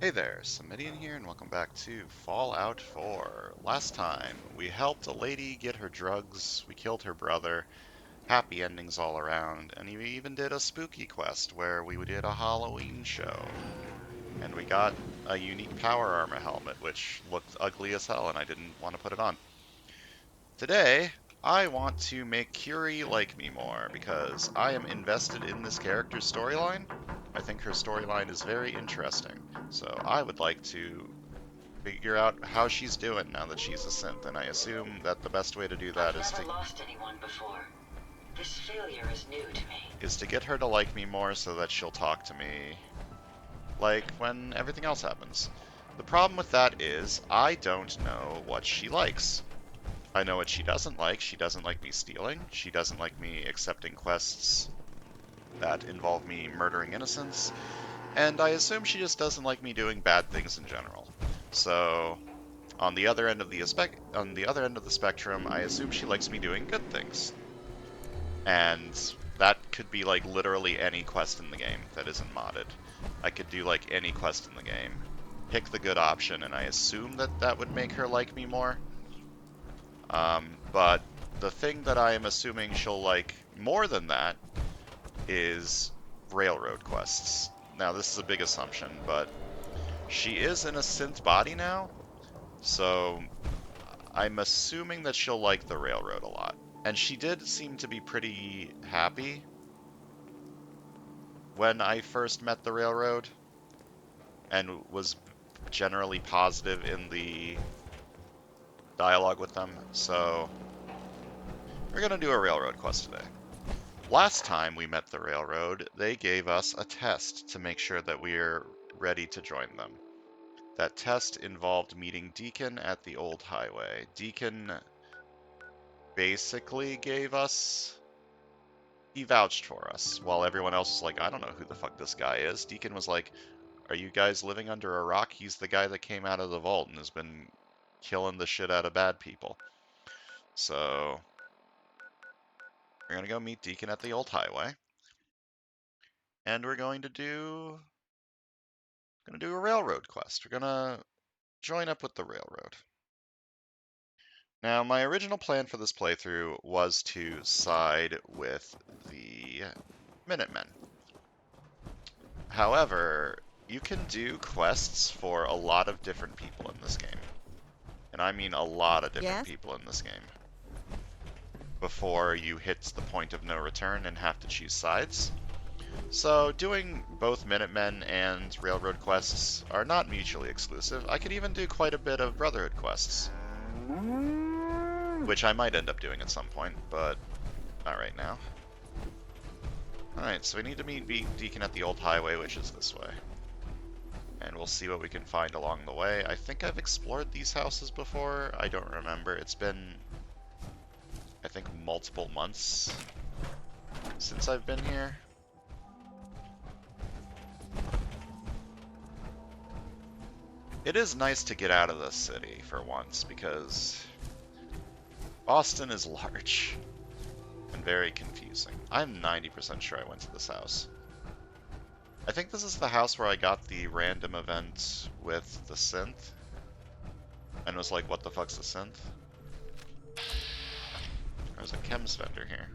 Hey there, Samitian here, and welcome back to Fallout 4. Last time, we helped a lady get her drugs, we killed her brother, happy endings all around, and we even did a spooky quest where we did a Halloween show. And we got a unique power armor helmet, which looked ugly as hell, and I didn't want to put it on. Today, I want to make Curie like me more, because I am invested in this character's storyline. I think her storyline is very interesting. So I would like to figure out how she's doing now that she's a synth, and I assume that the best way to do that I've never lost anyone before. This failure is new to me. is to get her to like me more so that she'll talk to me like when everything else happens. The problem with that is I don't know what she likes. I know what she doesn't like. She doesn't like me stealing. She doesn't like me accepting quests that involve me murdering innocents. And I assume she just doesn't like me doing bad things in general. So on the other end of the spectrum, I assume she likes me doing good things. And that could be like literally any quest in the game that isn't modded. I could do like any quest in the game, pick the good option, and I assume that that would make her like me more. But the thing that I am assuming she'll like more than that is railroad quests. Now, this is a big assumption, but she is in a synth body now, so I'm assuming that she'll like the railroad a lot. And she did seem to be pretty happy when I first met the railroad and was generally positive in the dialogue with them. So we're going to do a railroad quest today. Last time we met the railroad, they gave us a test to make sure that we're ready to join them. That test involved meeting Deacon at the old highway. Deacon basically gave us he vouched for us, while everyone else was like, I don't know who the fuck this guy is. Deacon was like, are you guys living under a rock? He's the guy that came out of the vault and has been killing the shit out of bad people. So, we're gonna go meet Deacon at the old highway. And we're gonna do a railroad quest. We're gonna join up with the railroad. Now, my original plan for this playthrough was to side with the Minutemen. However, you can do quests for a lot of different people in this game. And I mean a lot of different Yes? people in this game. Before you hit the point of no return and have to choose sides. So doing both Minutemen and Railroad quests are not mutually exclusive. I could even do quite a bit of Brotherhood quests. Which I might end up doing at some point, but not right now. Alright, so we need to meet Deacon at the old highway, which is this way. And we'll see what we can find along the way. I think I've explored these houses before. I don't remember. It's been, I think, multiple months since I've been here. It is nice to get out of the city for once, because Boston is large and very confusing. I'm 90% sure I went to this house. I think this is the house where I got the random event with the synth. And was like, what the fuck's a synth? There's a chems vendor here.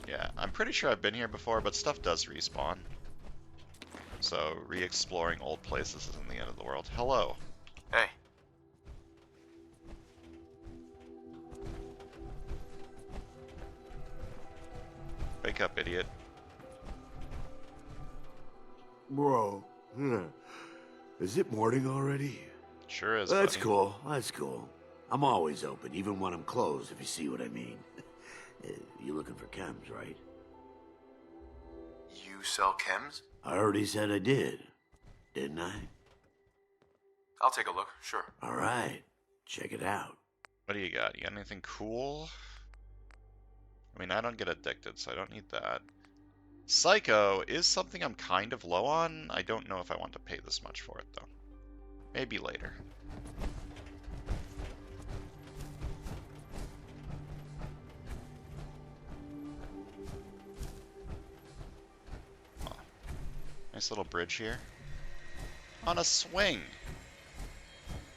Yeah, I'm pretty sure I've been here before, but stuff does respawn. So, re-exploring old places isn't the end of the world. Hello. Hey. Wake up, idiot. Bro, is it morning already? Sure is, That's buddy. cool, that's cool. I'm always open, even when I'm closed, if you see what I mean. You looking for chems, right? You sell chems? I already said I did, didn't I? I'll take a look, sure. Alright, check it out. What do you got? You got anything cool? I mean, I don't get addicted, so I don't need that. Psycho is something I'm kind of low on. I don't know if I want to pay this much for it, though. Maybe later. Nice little bridge here. On a swing!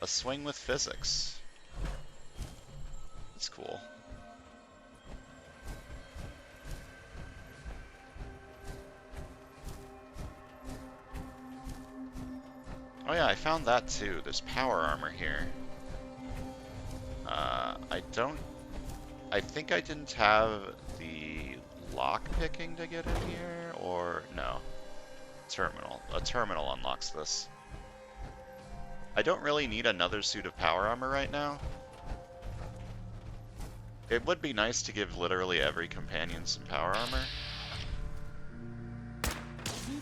A swing with physics. That's cool. Oh yeah, I found that too. There's power armor here. I think I didn't have the lock picking to get in here, or no. Terminal. A terminal unlocks this. I don't really need another suit of power armor right now. It would be nice to give literally every companion some power armor. Be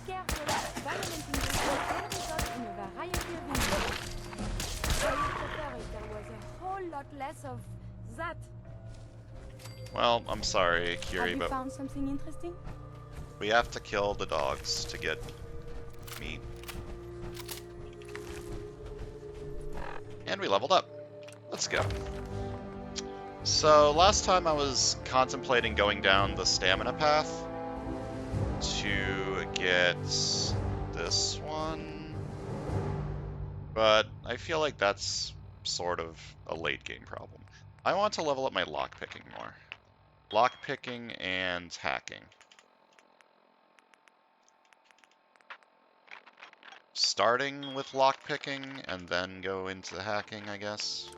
careful. Balancing the can result in a variety of injuries. I would prefer if there was a whole lot less of that. Well, I'm sorry, Have Kiri, you but found something interesting? we have to kill the dogs to get meat. And we leveled up. Let's go. So, last time I was contemplating going down the stamina path to get this one, but I feel like that's sort of a late game problem. I want to level up my lockpicking more. Lockpicking and hacking. Starting with lockpicking and then go into the hacking, I guess.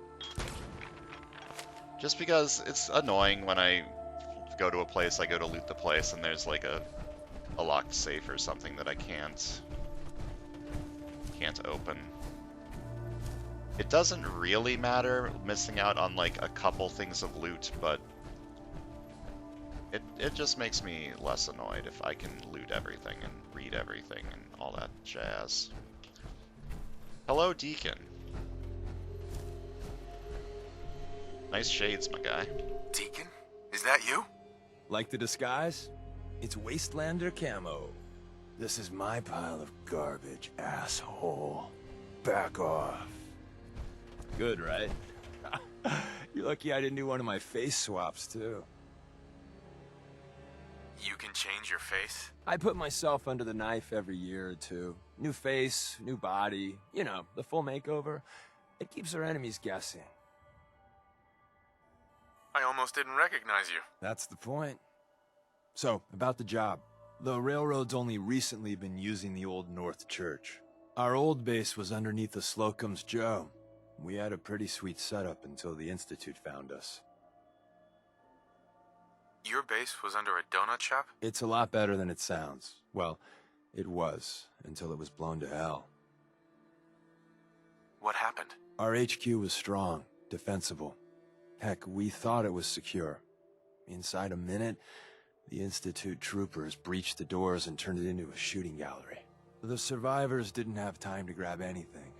Just because it's annoying when I go to a place, I go to loot the place, and there's like a locked safe or something that I can't open. It doesn't really matter missing out on like a couple things of loot, but it just makes me less annoyed if I can loot everything and read everything and all that jazz. Hello, Deacon. Nice shades, my guy. Deacon? Is that you? Like the disguise? It's Wastelander camo. This is my pile of garbage, asshole. Back off. Good, right? You're lucky I didn't do one of my face swaps, too. You can change your face? I put myself under the knife every year or two. New face, new body, you know, the full makeover. It keeps our enemies guessing. I almost didn't recognize you. That's the point. So, about the job. The railroad's only recently been using the Old North Church. Our old base was underneath the Slocum's Joe. We had a pretty sweet setup until the Institute found us. Your base was under a donut shop? It's a lot better than it sounds. Well, it was, until it was blown to hell. What happened? Our HQ was strong, defensible. Heck, we thought it was secure. Inside a minute, the Institute troopers breached the doors and turned it into a shooting gallery. The survivors didn't have time to grab anything.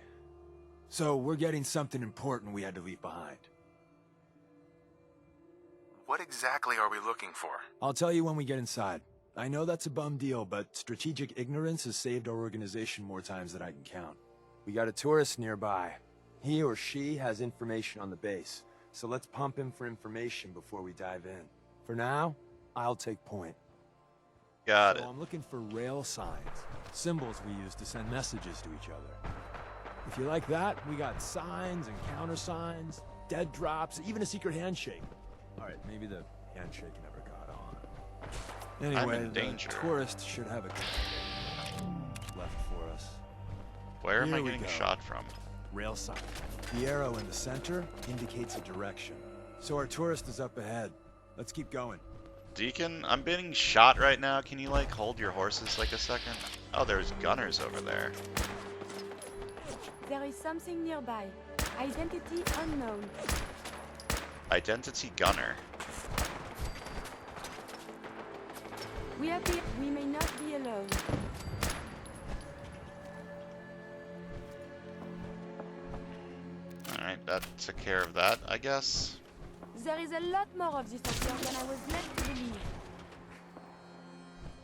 So we're getting something important we had to leave behind. What exactly are we looking for? I'll tell you when we get inside. I know that's a bum deal, but strategic ignorance has saved our organization more times than I can count. We got a tourist nearby. He or she has information on the base, so let's pump him for information before we dive in. For now, I'll take point. Got it. So I'm looking for rail signs, symbols we use to send messages to each other. If you like that, we got signs and countersigns, dead drops, even a secret handshake. All right, maybe the handshake never got on. Anyway, in danger. the tourist should have a left for us. Where am I Here we getting go. shot from? Rail sign. The arrow in the center indicates a direction. So our tourist is up ahead. Let's keep going. Deacon, I'm being shot right now. Can you, like, hold your horses, like, a second? Oh, there's gunners over there. There is something nearby. Identity unknown. Identity gunner. We may not be alone. Alright, that took care of that, I guess. There is a lot more of this up here than I was led to believe.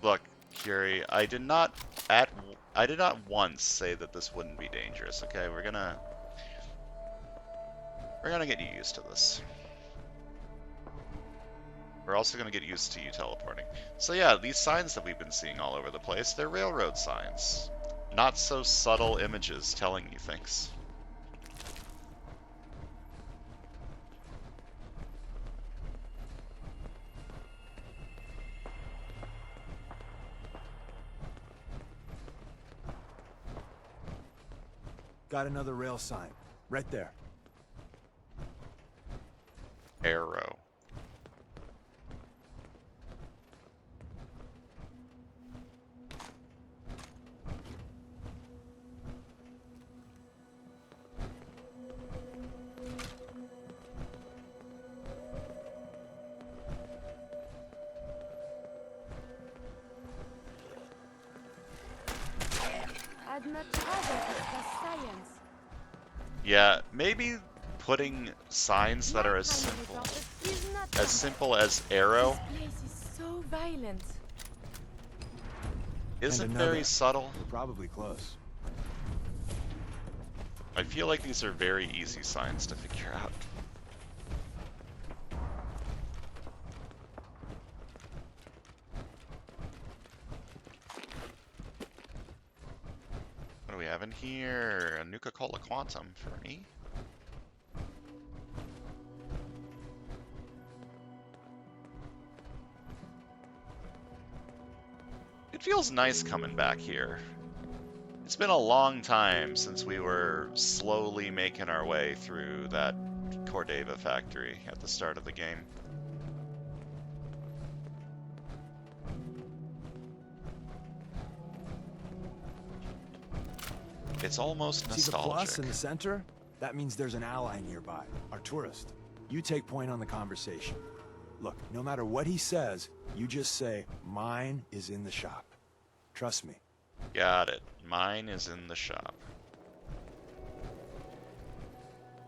Look, Curie, I did not once say that this wouldn't be dangerous, okay? We're gonna get you used to this. We're also going to get used to you teleporting. So yeah, these signs that we've been seeing all over the place, they're railroad signs. Not so subtle images telling you things. Got another rail sign. Right there. Arrow. I'd much rather discuss science. Yeah, maybe putting signs that are as My kind of simple reporter is not as simple as arrow This place is so violent. isn't another. very subtle. We're probably close. I feel like these are very easy signs to figure out. What do we have in here? A Nuka-Cola Quantum for me. It feels nice coming back here. It's been a long time since we were slowly making our way through that Cordova factory at the start of the game. It's almost See the plus nostalgic. in the center? That means there's an ally nearby, our tourist. You take point on the conversation. Look, no matter what he says, you just say, mine is in the shop. Trust me. Got it. Mine is in the shop.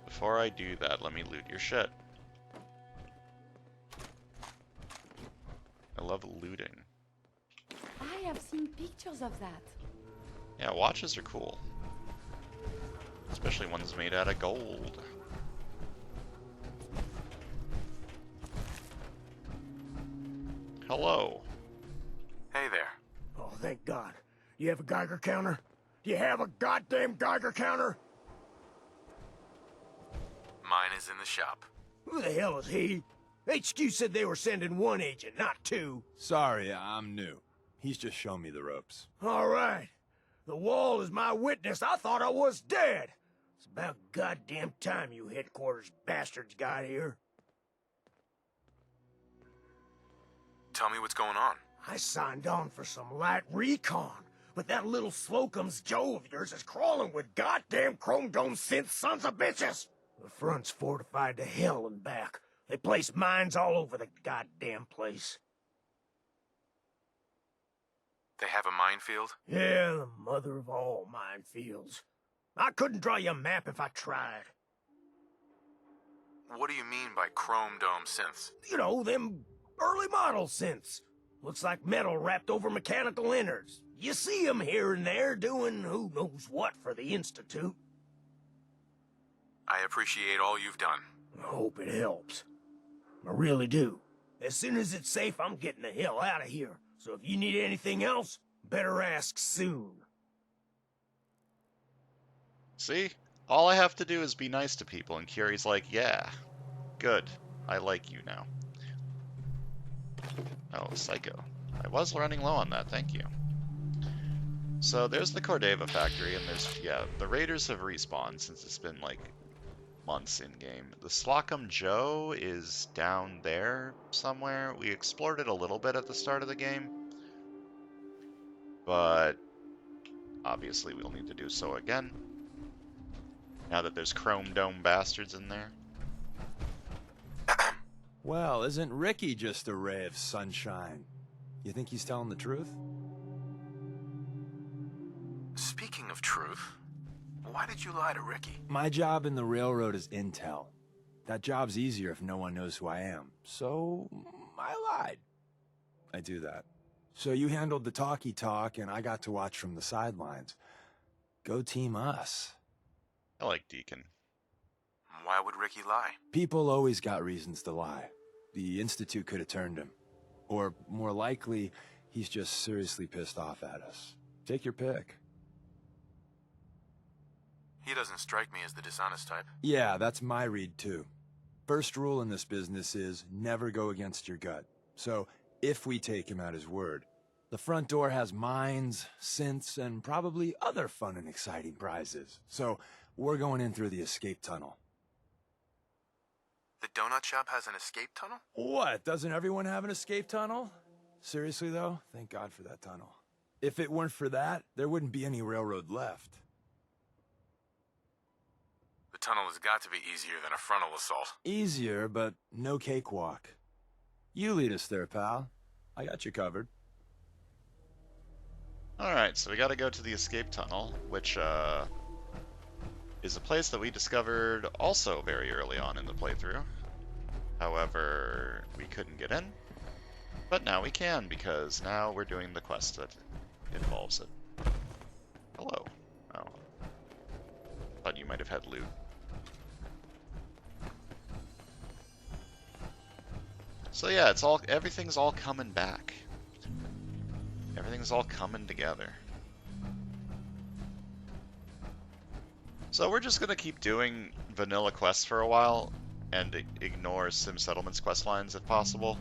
Before I do that, let me loot your shit. I love looting. I have seen pictures of that. Yeah, watches are cool. Especially ones made out of gold. Hello. Hey there. Oh, thank God. You have a Geiger counter? Do you have a goddamn Geiger counter? Mine is in the shop. Who the hell is he? HQ said they were sending one agent, not two. Sorry, I'm new. He's just shown me the ropes. All right. The wall is my witness. I thought I was dead. It's about goddamn time you headquarters bastards got here. Tell me what's going on. I signed on for some light recon, but that little Slocum's Joe of yours is crawling with goddamn chrome dome synth sons of bitches. The front's fortified to hell and back. They place mines all over the goddamn place. They have a minefield? Yeah, the mother of all minefields. I couldn't draw you a map if I tried. What do you mean by chrome dome synths? You know, them early model synths. Looks like metal wrapped over mechanical innards. You see 'em here and there doing who knows what for the Institute. I appreciate all you've done. I hope it helps. I really do. As soon as it's safe, I'm getting the hell out of here. So if you need anything else, better ask soon. See? All I have to do is be nice to people, and Curie's like, yeah, good. I like you now. Oh, Psycho. I was running low on that, thank you. So there's the Cordova factory, and there's, yeah, the Raiders have respawned since it's been, like, months in-game. The Slocum Joe is down there somewhere. We explored it a little bit at the start of the game, but obviously we'll need to do so again, now that there's Chrome Dome bastards in there. Well, isn't Ricky just a ray of sunshine? You think he's telling the truth? Speaking of truth, why did you lie to Ricky? My job in the railroad is intel. That job's easier if no one knows who I am. So, I lied. I do that. So you handled the talky talk, and I got to watch from the sidelines. Go team us. I like Deacon. Why would Ricky lie? People always got reasons to lie. The Institute could have turned him. Or, more likely, he's just seriously pissed off at us. Take your pick. He doesn't strike me as the dishonest type. Yeah, that's my read too. First rule in this business is never go against your gut. So, if we take him at his word, the front door has mines, synths, and probably other fun and exciting prizes. So, we're going in through the escape tunnel. The donut shop has an escape tunnel? What, doesn't everyone have an escape tunnel? Seriously though, thank God for that tunnel. If it weren't for that, there wouldn't be any railroad left. The tunnel has got to be easier than a frontal assault. Easier, but no cakewalk. You lead us there, pal. I got you covered. Alright, so we gotta go to the escape tunnel, which, is a place that we discovered also very early on in the playthrough. However, we couldn't get in. But now we can, because now we're doing the quest that involves it. Hello. Oh. Thought you might have had loot. So yeah, everything's all coming back. Everything's all coming together. So we're just gonna keep doing vanilla quests for a while and ignore Sim Settlements quest lines if possible.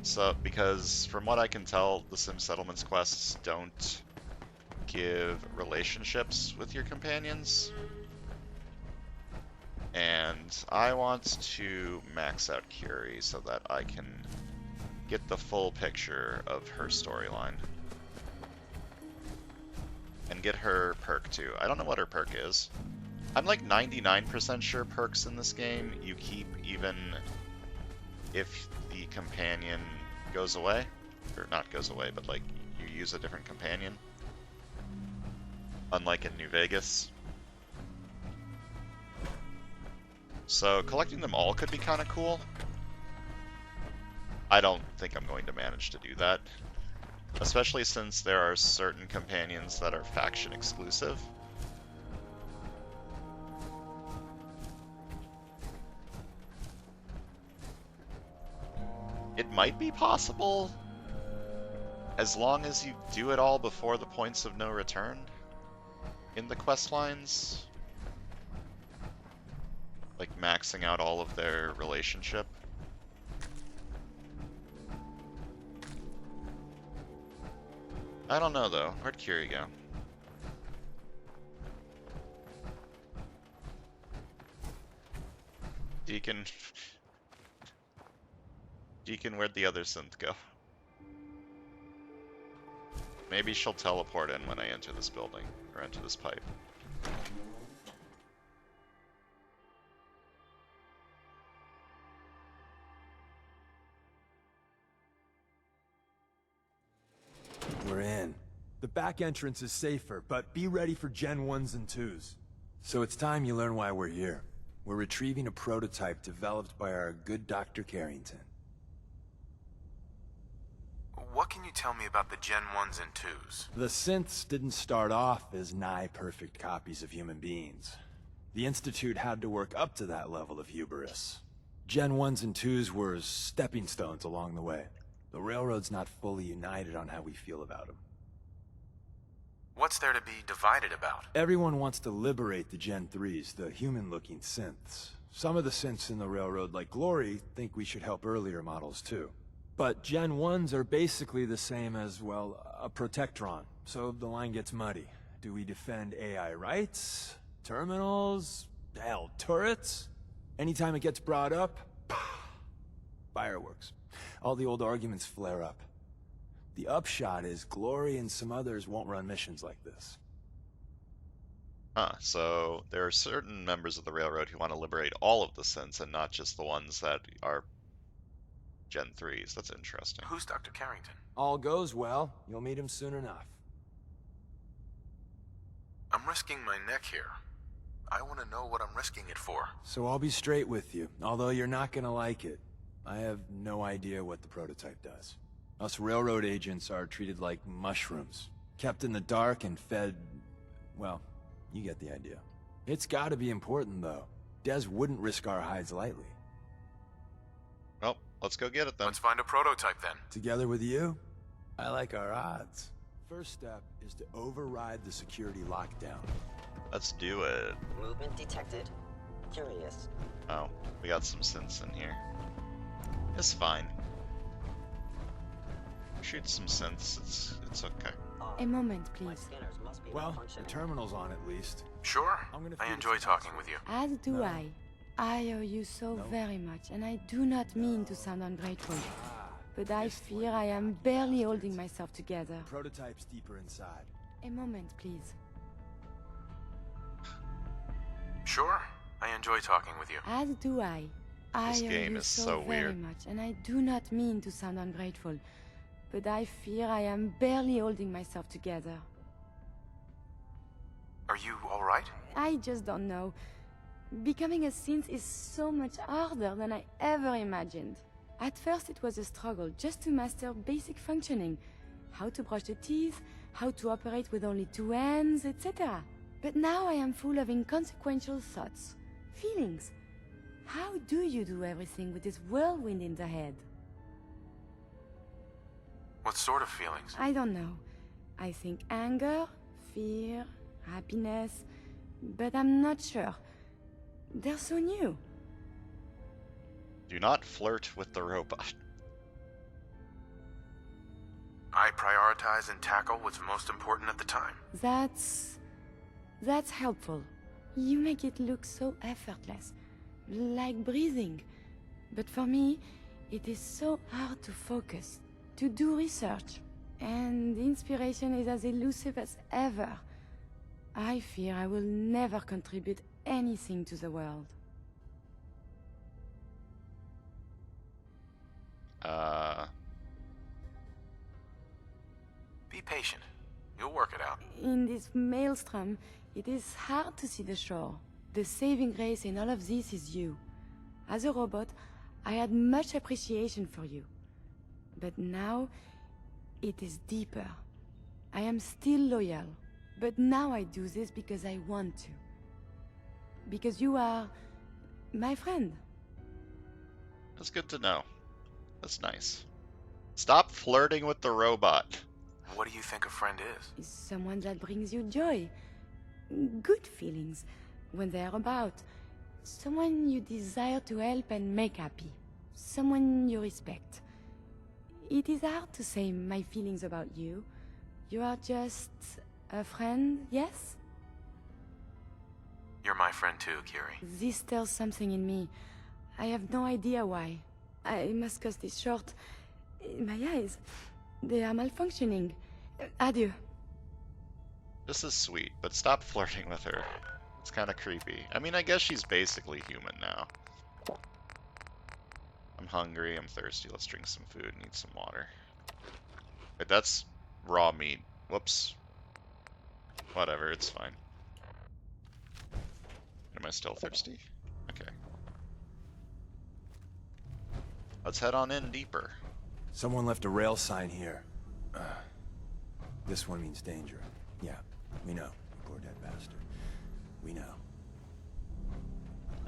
So, because from what I can tell, the Sim Settlements quests don't give relationships with your companions. And I want to max out Curie so that I can get the full picture of her storyline. And get her perk too. I don't know what her perk is. I'm like 99% sure perks in this game you keep even if the companion goes away. Or not goes away, but like you use a different companion. Unlike in New Vegas. So collecting them all could be kind of cool. I don't think I'm going to manage to do that. Especially since there are certain companions that are faction exclusive. It might be possible, as long as you do it all before the points of no return in the quest lines. Like maxing out all of their relationship. I don't know though. Where'd Curie go? Deacon. Deacon, where'd the other synth go? Maybe she'll teleport in when I enter this building, or enter this pipe. We're in. The back entrance is safer, but be ready for Gen 1s and 2s. So it's time you learn why we're here. We're retrieving a prototype developed by our good Dr. Carrington. What can you tell me about the Gen 1s and 2s? The synths didn't start off as nigh-perfect copies of human beings. The Institute had to work up to that level of hubris. Gen 1s and 2s were stepping stones along the way. The Railroad's not fully united on how we feel about them. What's there to be divided about? Everyone wants to liberate the Gen 3s, the human-looking synths. Some of the synths in the Railroad, like Glory, think we should help earlier models too. But Gen 1s are basically the same as, well, a Protectron. So the line gets muddy. Do we defend AI rights? Terminals? Hell, turrets? Anytime it gets brought up, fireworks. All the old arguments flare up. The upshot is Glory and some others won't run missions like this. Huh, so there are certain members of the Railroad who want to liberate all of the synths and not just the ones that are Gen 3s. That's interesting. Who's Dr. Carrington? All goes well, you'll meet him soon enough. I'm risking my neck here. I want to know what I'm risking it for. So I'll be straight with you, although you're not gonna like it. I have no idea what the prototype does. Us Railroad agents are treated like mushrooms. Kept in the dark and fed... well, you get the idea. It's gotta be important, though. Des wouldn't risk our hides lightly. Well, Let's go get it then. Let's find a prototype then. Together with you? I like our odds. First step is to override the security lockdown. Let's do it. Movement detected. Curious. Oh, we got some synths in here. It's fine. Shoot some synths. It's okay. A moment, My please. scanners must be Well, the malfunctioning. terminal's on at least. Sure. I'm gonna I feed enjoy it to talking Hudson. with you. As do No. I. I owe you so No. very much, and I do not mean to sound ungrateful. Ah, But I this fear one. I am barely holding myself together. Prototype's deeper inside. A moment, please. Sure. I enjoy talking with you. As do I. I This owe game you is so so very weird. much, and I do not mean to sound ungrateful. But I fear I am barely holding myself together. Are you alright? I just don't know. Becoming a synth is so much harder than I ever imagined. At first it was a struggle just to master basic functioning. How to brush the teeth, how to operate with only 2 hands, etc. But now I am full of inconsequential thoughts, feelings. How do you do everything with this whirlwind in the head? What sort of feelings? I don't know. I think anger, fear, happiness, but I'm not sure. They're so new. Do not flirt with the robot. I prioritize and tackle what's most important at the time. That's helpful. You make it look so effortless, like breathing. But for me, it is so hard to focus, to do research, and inspiration is as elusive as ever. I fear I will never contribute anything to the world. Be patient. You'll work it out. In this maelstrom, it is hard to see the shore. The saving grace in all of this is you. As a robot, I had much appreciation for you. But now, it is deeper. I am still loyal, but now I do this because I want to. Because you are my friend. That's good to know. That's nice. Stop flirting with the robot. What do you think a friend is? Is someone that brings you joy, good feelings when they are about, someone you desire to help and make happy, someone you respect. It is hard to say my feelings about you. You are just a friend, yes? You're my friend too, Kiri. This stirs something in me. I have no idea why. I must cut this short. My eyes, they are malfunctioning. Adieu. This is sweet, but stop flirting with her. It's kind of creepy. I mean, I guess she's basically human now. I'm hungry, I'm thirsty. Let's drink some food and eat some water. Wait, that's raw meat. Whoops. Whatever, it's fine. Am I still thirsty? Okay. Let's head on in deeper. Someone left a rail sign here. This one means danger. Yeah, we know. Poor dead bastard. We know.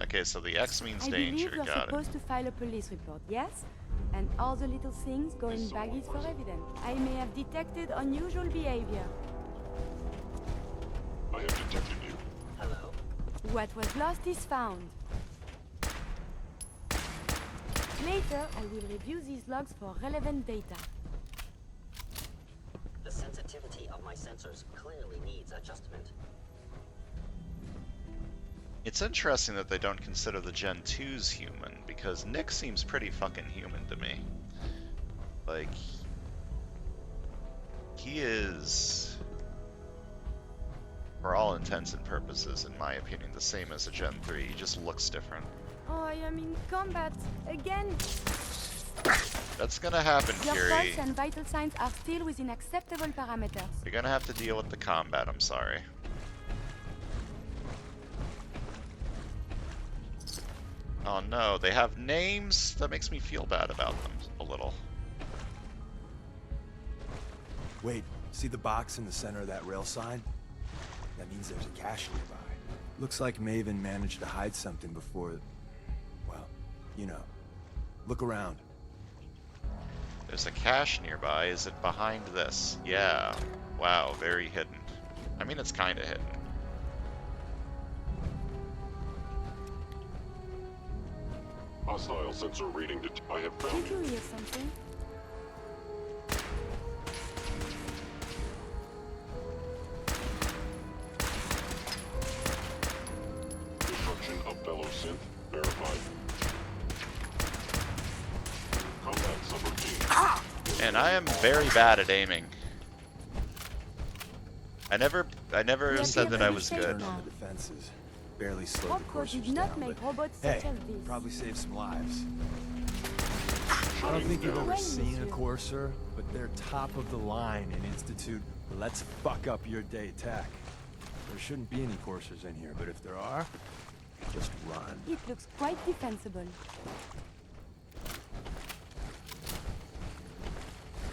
Okay, so the X means I danger. believe you're Got it. supposed to file a police report, yes? And all the little things go in baggies for evidence. I may have detected unusual behavior. I have detected you. Hello? What was lost is found. Later, I will review these logs for relevant data. The sensitivity of my sensors clearly needs adjustment. It's interesting that they don't consider the Gen 2s human, because Nick seems pretty fucking human to me. Like, he is, for all intents and purposes, in my opinion, the same as a Gen 3. He just looks different. Oh, I am in combat again. That's gonna happen, Your Curie. pulse and vital signs are still within acceptable parameters. You're gonna have to deal with the combat, I'm sorry. Oh no, they have names? That makes me feel bad about them a little. Wait, see the box in the center of that rail sign? That means there's a cache nearby. Looks like Maven managed to hide something before... Well, you know. Look around. There's a cache nearby. Is it behind this? Yeah. Wow, very hidden. I mean, it's kind of hidden. Hostile sensor reading. I have found Did you hear something? destruction of fellow synth verified. Combat subroutine. And I am very bad at aiming. I never Yeah, said that I was safe good. now. On the defenses. Barely slowed the Robco coursers did not down, make but robots hey, such as this. probably saved some lives. I don't think you've ever When, seen a monsieur? courser, but they're top of the line in Institute. Let's fuck up your day tech. There shouldn't be any coursers in here, but if there are, just run. It looks quite defensible.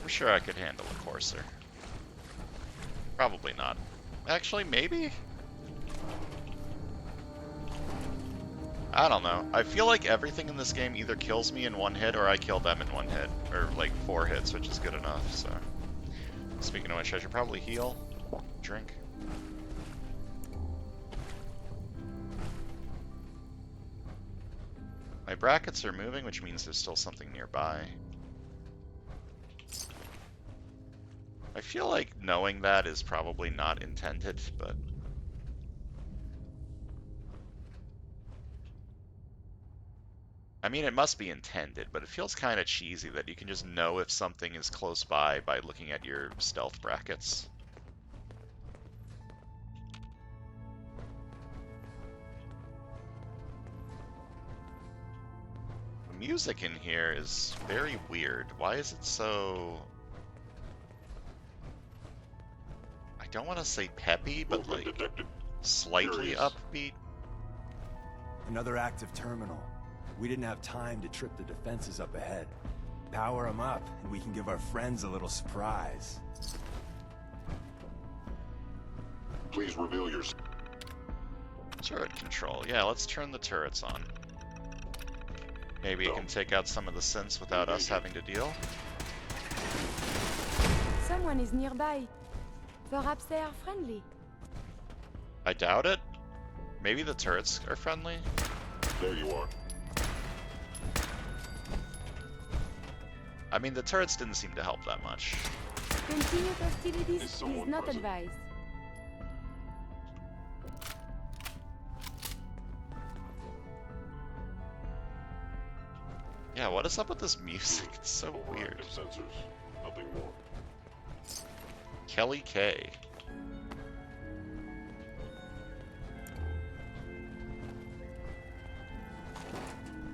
I'm sure I could handle a Courser. Probably not. Actually, maybe? I don't know. I feel like everything in this game either kills me in one hit or I kill them in one hit. Or like 4 hits, which is good enough, so. Speaking of which, I should probably heal. Drink. My brackets are moving, which means there's still something nearby. I feel like knowing that is probably not intended, but... I mean, it must be intended, but it feels kind of cheesy that you can just know if something is close by looking at your stealth brackets. The music in here is very weird. Why is it so... I don't want to say peppy, but Movement like detected. slightly Curious. upbeat. Another active terminal. We didn't have time to trip the defenses up ahead. Power them up, and we can give our friends a little surprise. Please reveal your. Turret control. Yeah, let's turn the turrets on. Maybe it can take out some of the synths without us having to deal. Someone is nearby. Perhaps they are friendly. I doubt it. Maybe the turrets are friendly. There you are. I mean, the turrets didn't seem to help that much. Continued hostilities Is is someone not present? advised. Yeah, what is up with this music? It's so weird. Overactive sensors. Nothing more. Kelly K.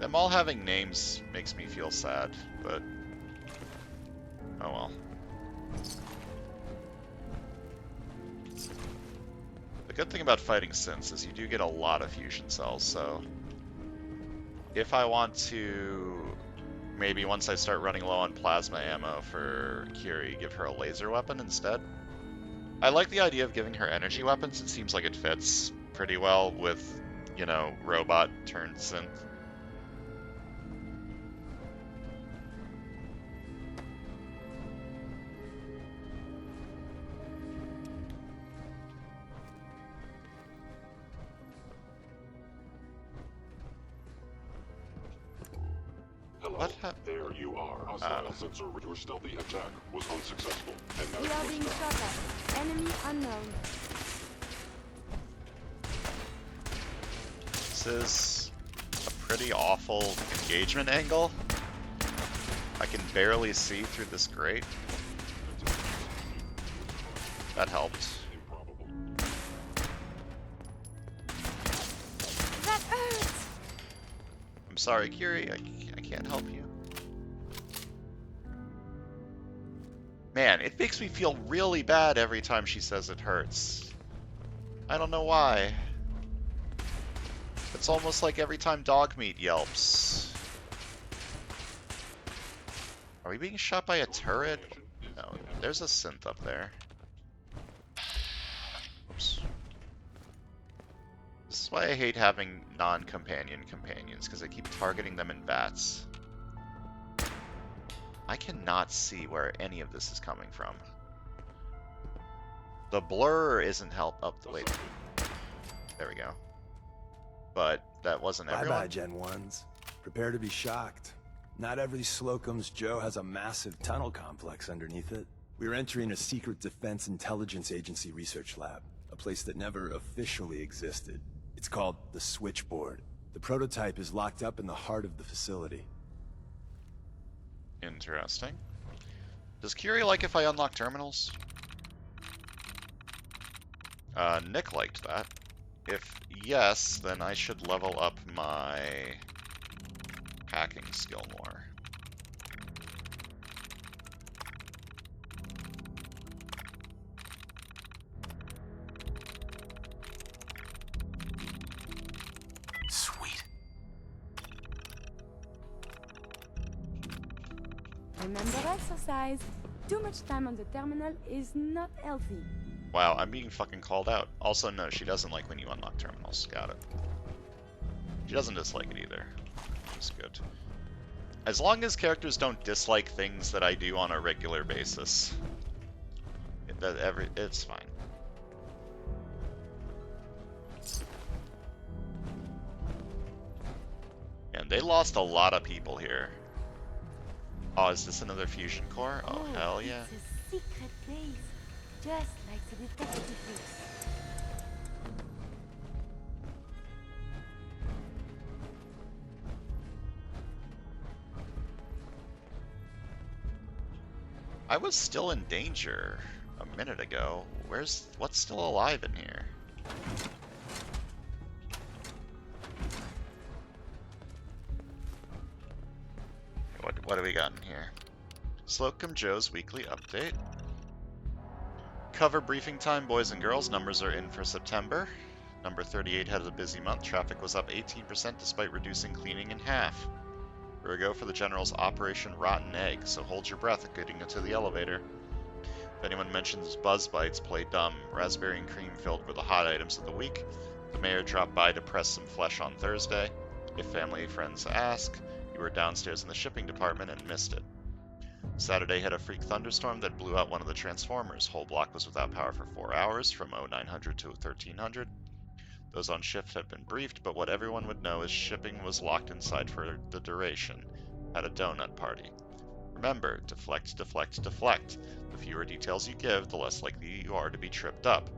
Them all having names makes me feel sad, but oh well. The good thing about fighting synths is you do get a lot of fusion cells, so if I want to, maybe once I start running low on plasma ammo for Curie, give her a laser weapon instead. I like the idea of giving her energy weapons. It seems like it fits pretty well with, you know, robot turned synth. Hello. What hap- There you are. Hostile sensor. Your stealthy attack was unsuccessful. And now We are you being must shot at. Enemy unknown. This is a pretty awful engagement angle. I can barely see through this grate. That helped. improbable. That hurts! I'm sorry, Curie. I can't help you. Man, it makes me feel really bad every time she says it hurts. I don't know why. It's almost like every time dog meat yelps. Are we being shot by a turret? No, there's a synth up there. Oops. This is why I hate having non-companion companions, because I keep targeting them in vats. I cannot see where any of this is coming from. The blur isn't help up the way. There we go. But that wasn't everyone. Bye-bye, Gen 1s. Prepare to be shocked. Not every Slocum's Joe has a massive tunnel complex underneath it. We're entering a secret Defense Intelligence Agency research lab, a place that never officially existed. It's called the Switchboard. The prototype is locked up in the heart of the facility. Interesting. Does Curie like if I unlock terminals? Nick liked that. If yes, then I should level up my hacking skill more. Sweet. Remember exercise. Too much time on the terminal is not healthy. Wow, I'm being fucking called out. Also, no, she doesn't like when you unlock terminals. Got it. She doesn't dislike it either. It's good. As long as characters don't dislike things that I do on a regular basis, it's fine. And they lost a lot of people here. Oh, is this another fusion core? Oh, hell yeah. It's a secret base, just like the detective base. I was still in danger a minute ago. What's still alive in here? What do we got in here? Slocum Joe's weekly update. Cover briefing time, boys and girls. Numbers are in for September. Number 38 had a busy month. Traffic was up 18% despite reducing cleaning in half. Here we go for the General's Operation Rotten Egg, so hold your breath getting into the elevator. If anyone mentions Buzz Bites, play dumb. Raspberry and cream filled were the hot items of the week. The mayor dropped by to press some flesh on Thursday. If family and friends ask, you were downstairs in the shipping department and missed it. Saturday had a freak thunderstorm that blew out one of the transformers. Whole block was without power for 4 hours, from 0900 to 1300. Those on shift have been briefed, but what everyone would know is shipping was locked inside for the duration. At a donut party. Remember, deflect, deflect, deflect. The fewer details you give, the less likely you are to be tripped up.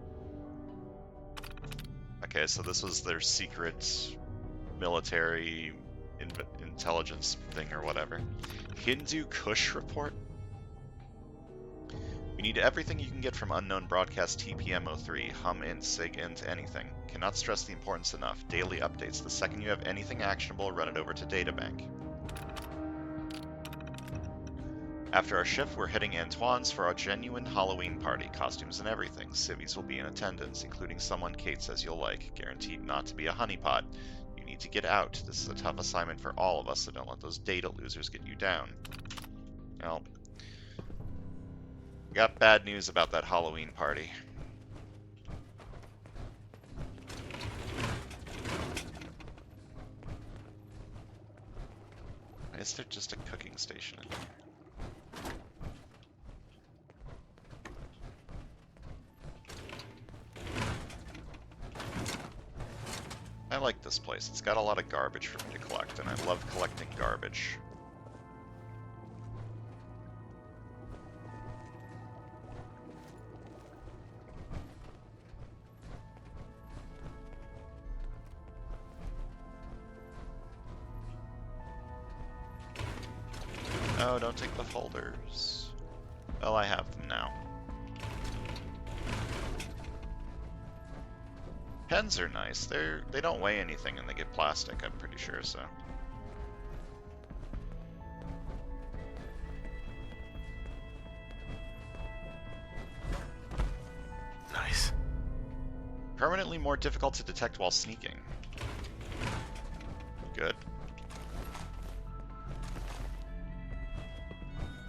Okay, so this was their secret military intelligence thing or whatever. Hindu Kush report? We need everything you can get from unknown broadcast TPM03, hum int, sig int, anything. Cannot stress the importance enough. Daily updates. The second you have anything actionable, run it over to databank. After our shift, we're heading Antoine's for our genuine Halloween party. Costumes and everything. Civvies will be in attendance, including someone Kate says you'll like. Guaranteed not to be a honeypot. You need to get out. This is a tough assignment for all of us, so don't let those data losers get you down. Well, we got bad news about that Halloween party. Why is there just a cooking station in here? I like this place. It's got a lot of garbage for me to collect, and I love collecting garbage. No, don't take the folders. Well, I have them now. Pens are nice. They don't weigh anything and they get plastic, I'm pretty sure, so. Nice. Permanently more difficult to detect while sneaking. Good.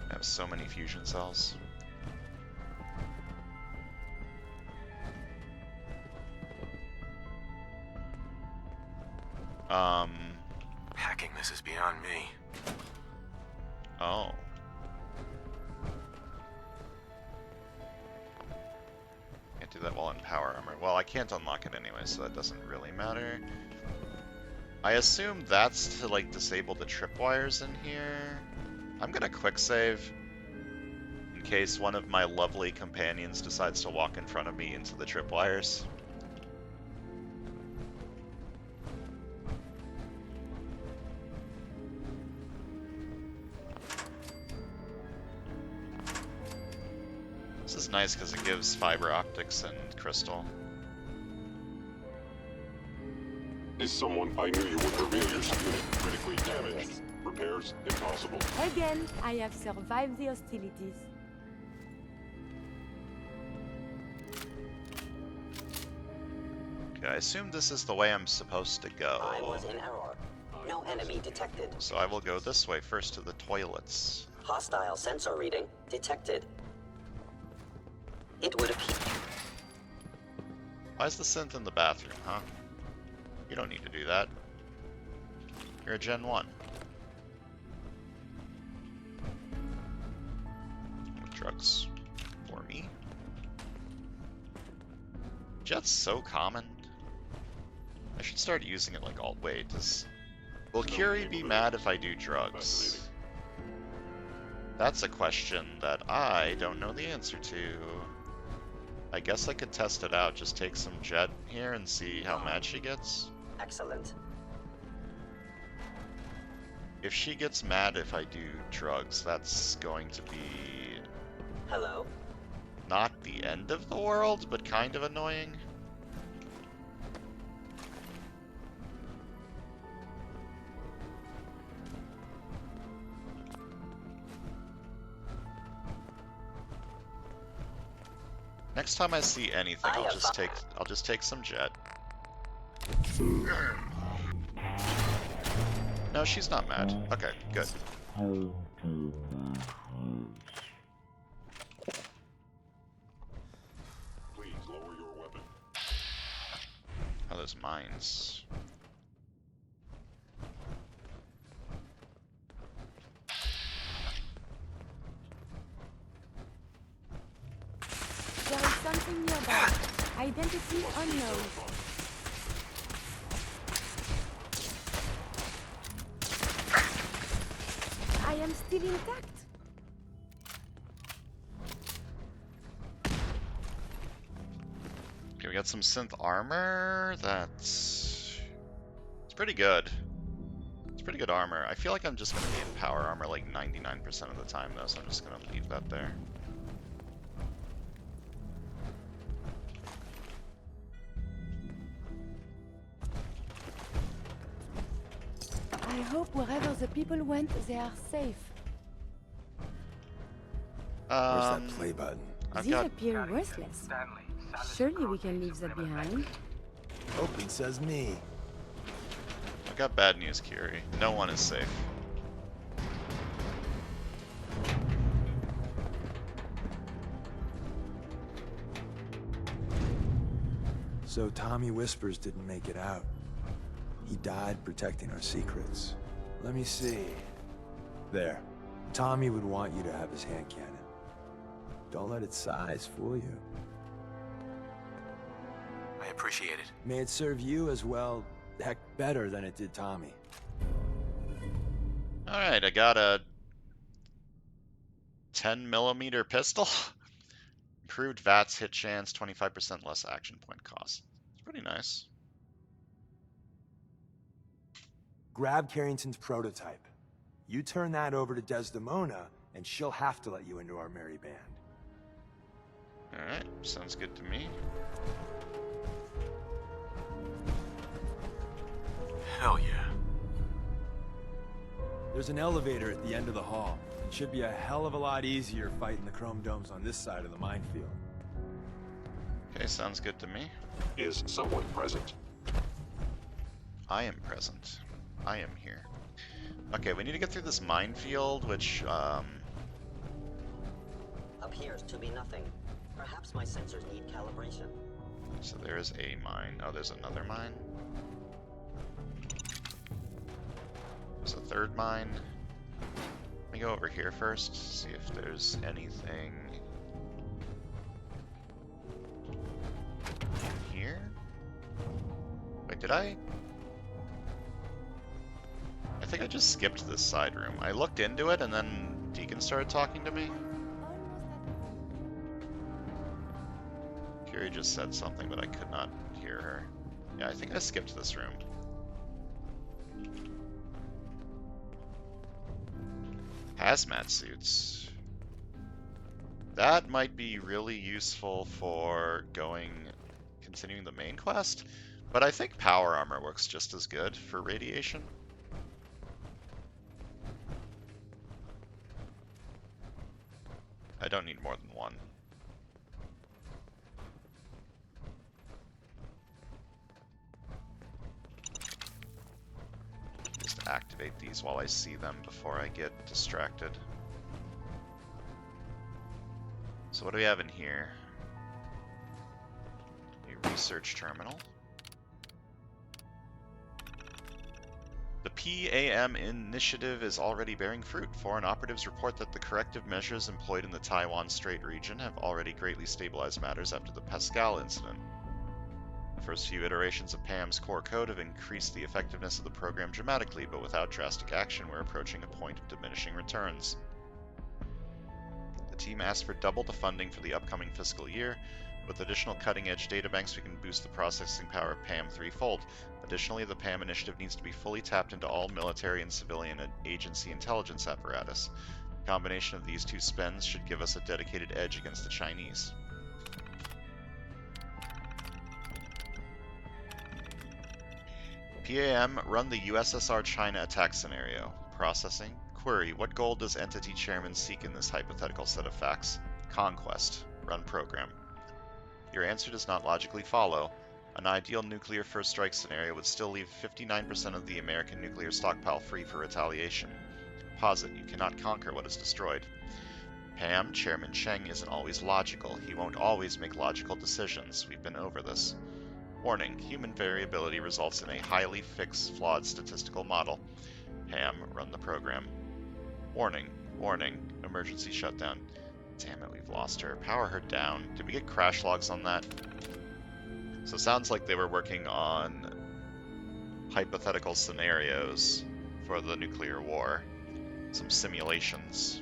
I have so many fusion cells. Hacking this is beyond me. Oh. that while in power armor. Well, I can't unlock it anyway, so that doesn't really matter. I assume that's to, like, disable the tripwires in here. I'm gonna quick save in case one of my lovely companions decides to walk in front of me into the tripwires. This is nice because it gives fiber optics and crystal. Is someone I knew you would reveal your unit critically damaged. Repairs impossible. Again, I have survived the hostilities. Okay, I assume this is the way I'm supposed to go. I was in error. No enemy detected. So I will go this way first to the toilets. Hostile sensor reading detected. It would appear. Why is the synth in the bathroom, huh? You don't need to do that. You're a Gen 1. Drugs for me. Jet's so common. I should start using it like alt. Wait, will Curie be mad if I do drugs? That's a question that I don't know the answer to. I guess I could test it out. Just take some Jet here and see how mad she gets. Excellent. If she gets mad if I do drugs, that's going to be Hello? not the end of the world, but kind of annoying. Next time I see anything, I'll just take some Jet. No, she's not mad. Okay, good. Please lower your weapon. Oh, those mines. There is something nearby. Identity unknown. I am still intact. Okay, we got some synth armor. It's pretty good. It's pretty good armor. I feel like I'm just gonna be in power armor like 99% of the time though, so I'm just gonna leave that there. I hope wherever the people went, they are safe. Where's that play button? I've These got appear worthless. Surely we can leave that behind. Open says me. bad news, Curie. No one is safe. So Tommy Whispers didn't make it out. He died protecting our secrets. Let me see. There. Tommy would want you to have his hand cannon. Don't let its size fool you. I appreciate it. May it serve you as well, heck, better than it did Tommy. Alright, I got a 10mm pistol. Improved VATS, hit chance, 25% less action point cost. It's pretty nice. Grab Carrington's prototype. You turn that over to Desdemona, and she'll have to let you into our merry band. Alright, sounds good to me. Hell yeah. There's an elevator at the end of the hall. It should be a hell of a lot easier fighting the chrome domes on this side of the minefield. Okay, sounds good to me. Is someone present? I am present. I am here. Okay, we need to get through this minefield, which, Appears to be nothing. Perhaps my sensors need calibration. so there is a mine. Oh, there's another mine. There's a third mine. Let me go over here first, see if there's anything. Did I? I think I just skipped this side room. I looked into it and then Deacon started talking to me. Curie just said something, but I could not hear her. Yeah, I think I skipped this room. Hazmat suits. That might be really useful for continuing the main quest, but I think power armor works just as good for radiation. I don't need more than one. Just activate these while I see them before I get distracted. So what do we have in here? A research terminal. The PAM initiative is already bearing fruit. Foreign operatives report that the corrective measures employed in the Taiwan Strait region have already greatly stabilized matters after the Pascal incident. The first few iterations of PAM's core code have increased the effectiveness of the program dramatically, but without drastic action, we're approaching a point of diminishing returns. The team asked for double the funding for the upcoming fiscal year. With additional cutting-edge databanks, we can boost the processing power of PAM threefold. Additionally, the PAM initiative needs to be fully tapped into all military and civilian agency intelligence apparatus. The combination of these two spends should give us a dedicated edge against the Chinese. PAM, run the USSR China attack scenario. Processing. Query, what goal does Entity Chairman seek in this hypothetical set of facts? Conquest. Run program. Your answer does not logically follow. An ideal nuclear first strike scenario would still leave 59% of the American nuclear stockpile free for retaliation. Posit, you cannot conquer what is destroyed. Pam, Chairman Cheng isn't always logical. He won't always make logical decisions. We've been over this. Warning, human variability results in a highly fixed, flawed statistical model. Pam, run the program. Warning, warning, emergency shutdown. Damn it, we've lost her. Power her down. Did we get crash logs on that? So it sounds like they were working on hypothetical scenarios for the nuclear war. Some simulations.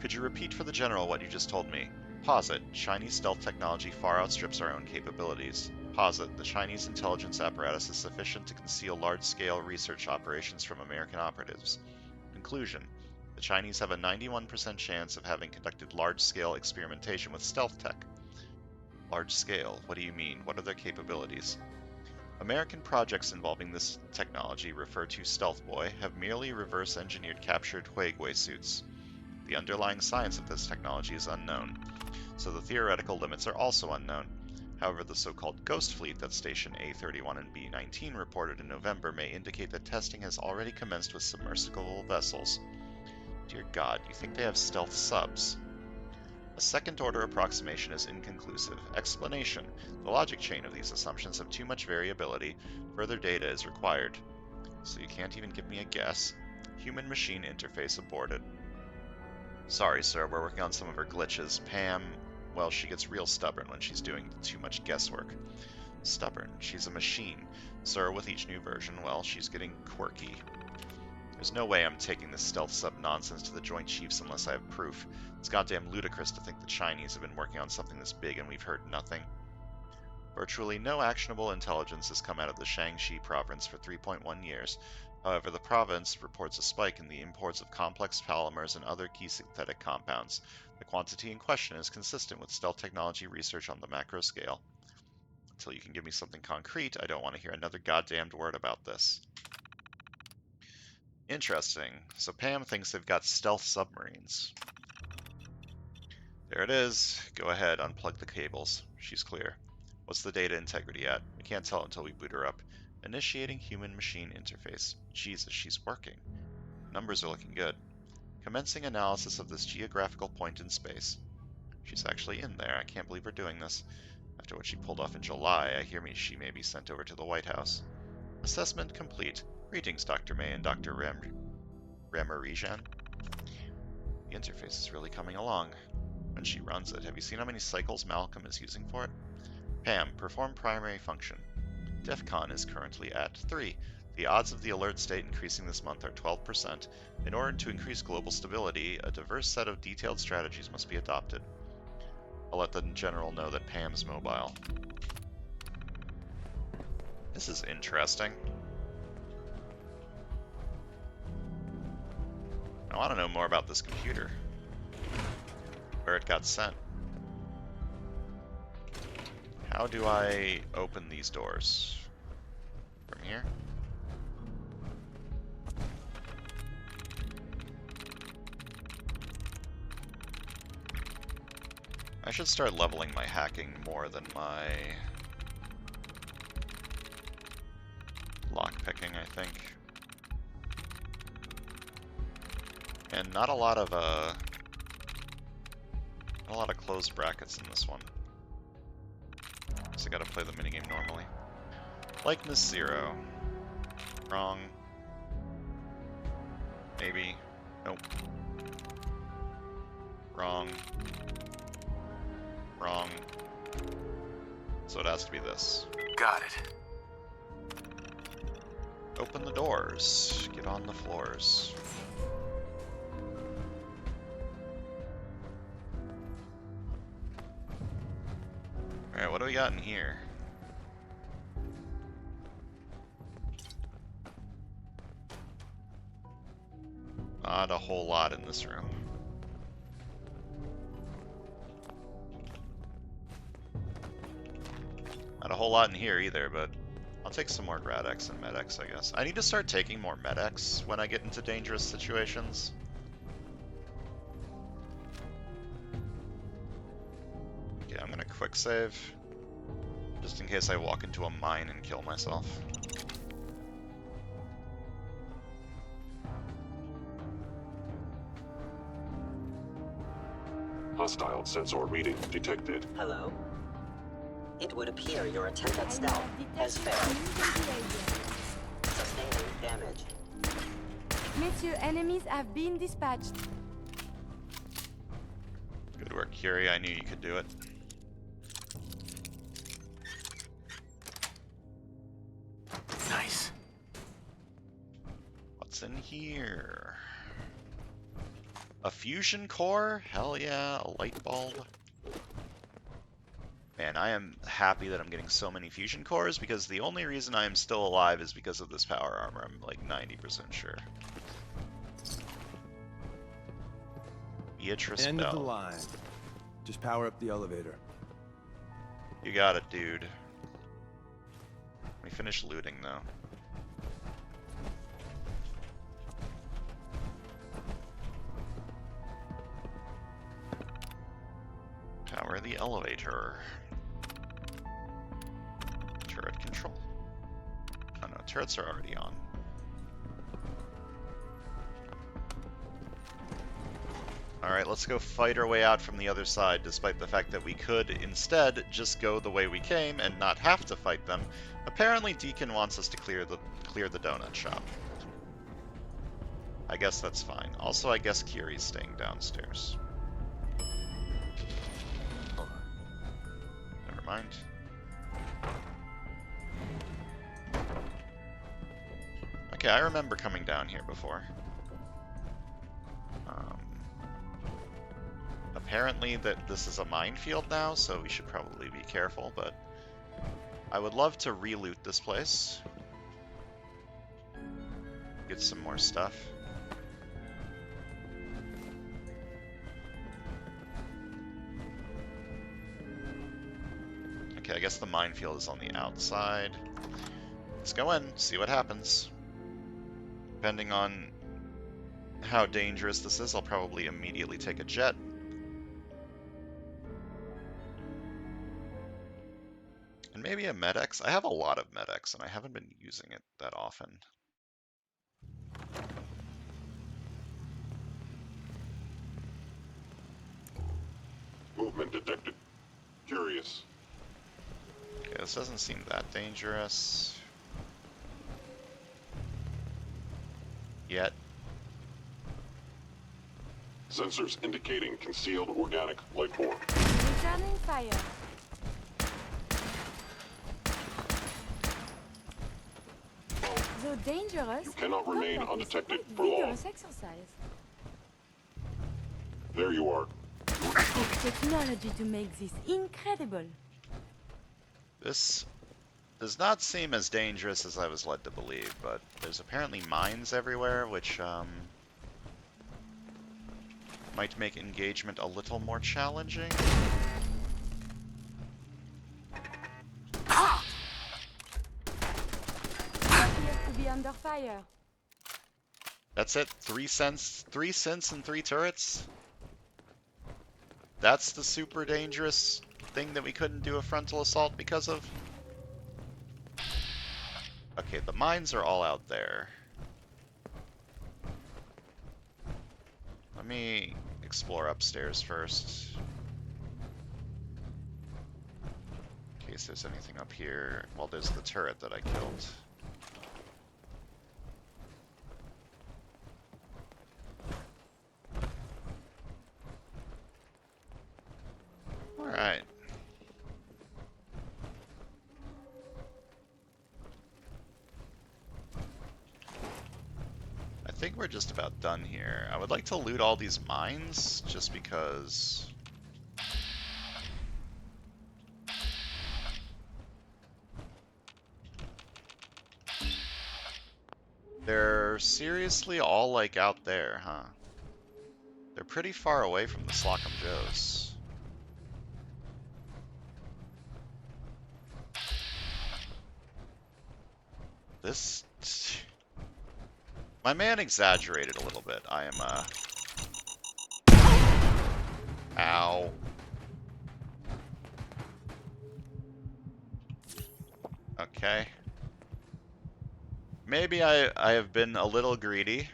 Could you repeat for the General what you just told me? Posit, Chinese stealth technology far outstrips our own capabilities. Posit, the Chinese intelligence apparatus is sufficient to conceal large-scale research operations from American operatives. Conclusion, the Chinese have a 91% chance of having conducted large-scale experimentation with stealth tech. Large-scale, what do you mean? What are their capabilities? American projects involving this technology, referred to Stealth Boy, have merely reverse-engineered captured Huigui suits. The underlying science of this technology is unknown, so the theoretical limits are also unknown. However, the so-called Ghost Fleet that Station A31 and B19 reported in November may indicate that testing has already commenced with submersible vessels. Dear God, you think they have stealth subs? A second-order approximation is inconclusive. Explanation. The logic chain of these assumptions have too much variability. Further data is required. So you can't even give me a guess. Human-machine interface aborted. Sorry, sir, we're working on some of her glitches. Pam, well, she gets real stubborn when she's doing too much guesswork. Stubborn. She's a machine. Sir, with each new version, well, she's getting quirky. There's no way I'm taking this stealth sub nonsense to the Joint Chiefs unless I have proof. It's goddamn ludicrous to think the Chinese have been working on something this big and we've heard nothing. Virtually no actionable intelligence has come out of the Shaanxi province for 3.1 years. However, the province reports a spike in the imports of complex polymers and other key synthetic compounds. The quantity in question is consistent with stealth technology research on the macro scale. Until you can give me something concrete, I don't want to hear another goddamned word about this. Interesting. So Pam thinks they've got stealth submarines. There it is. Go ahead, unplug the cables. She's clear. What's the data integrity at? We can't tell until we boot her up. Initiating human-machine interface. Jesus, she's working. Numbers are looking good. Commencing analysis of this geographical point in space. She's actually in there. I can't believe we're doing this. After what she pulled off in July, I hear she may be sent over to the White House. Assessment complete. Greetings, Dr. May and Dr. Ramarijan. The interface is really coming along. When she runs it, have you seen how many cycles Malcolm is using for it? Pam, perform primary function. DEFCON is currently at 3. The odds of the alert state increasing this month are 12%. In order to increase global stability, a diverse set of detailed strategies must be adopted. I'll let the general know that Pam's mobile. This is interesting. I want to know more about this computer. Where it got sent. How do I open these doors? From here? I should start leveling my hacking more than my lockpicking, I think. And not a lot of closed brackets in this one. So I gotta play the minigame normally. Likeness 0. Wrong. Maybe. Nope. Wrong. Wrong. So it has to be this. Got it. Open the doors. Get on the floors. Alright, what do we got in here? Not a whole lot in this room. Not a whole lot in here either, but I'll take some more Gradex and Medex, I guess. I need to start taking more Medex when I get into dangerous situations. Okay, I'm gonna quick save. Just in case I walk into a mine and kill myself. Hostile sensor reading detected. Hello? It would appear your attempt at stealth has failed. Sustaining damage. Messieurs, enemies have been dispatched. Good work, Curie. I knew you could do it. Nice. What's in here? A fusion core? Hell yeah, a light bulb. Man, I am happy that I'm getting so many fusion cores because the only reason I am still alive is because of this power armor. I'm like 90% sure. Beatrice End of the Bell. line. Just power up the elevator. You got it, dude. Let me finish looting though. Power the elevator. Turret control. Oh no, turrets are already on. Alright, let's go fight our way out from the other side, despite the fact that we could instead just go the way we came and not have to fight them. Apparently Deacon wants us to clear the donut shop. I guess that's fine. Also, I guess Curie's staying downstairs. Never mind. Okay, I remember coming down here before. Apparently that this is a minefield now, so we should probably be careful, but I would love to re-loot this place. Get some more stuff. Okay, I guess the minefield is on the outside. Let's go in, see what happens. Depending on how dangerous this is, I'll probably immediately take a jet. And maybe a Medex. I have a lot of Medex, and I haven't been using it that often. Movement detected. Curious. Okay, this doesn't seem that dangerous. Yet. Sensors indicating concealed organic life form. Returning fire. dangerous. You cannot but remain that is undetected quite for long. vigorous exercise. There you are. The technology to make this incredible. This does not seem as dangerous as I was led to believe, but there's apparently mines everywhere, which might make engagement a little more challenging. Appears to be under fire. That's it. 3 cents and 3 turrets. That's the super dangerous thing that we couldn't do a frontal assault because of. Okay, the mines are all out there. Let me explore upstairs first. In case there's anything up here. Well, there's the turret that I killed. Alright. I think we're just about done here. I would like to loot all these mines, just because... They're seriously all, like, out there, huh? They're pretty far away from the Slocum Joes. This... My man exaggerated a little bit. I am, Ow. Okay. Maybe I have been a little greedy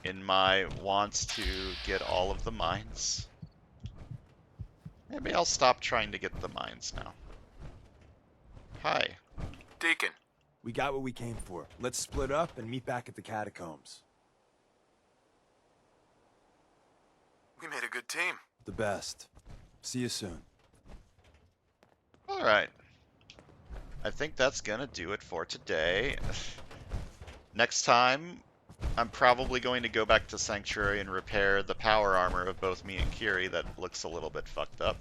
in my wants to get all of the mines. Maybe I'll stop trying to get the mines now. Hi. Deacon, We got what we came for. Let's split up and meet back at the catacombs. we made a good team. The best. See you soon. Alright. I think that's gonna do it for today. Next time, I'm probably going to go back to Sanctuary and repair the power armor of both me and Kiri that looks a little bit fucked up.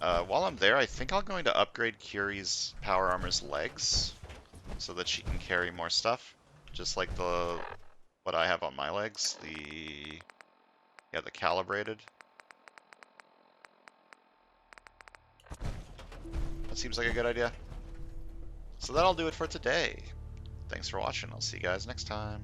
While I'm there, I think I'm going to upgrade Kiri's power armor's legs so that she can carry more stuff. Just like what I have on my legs, the calibrated. That seems like a good idea. So that'll do it for today. Thanks for watching. I'll see you guys next time.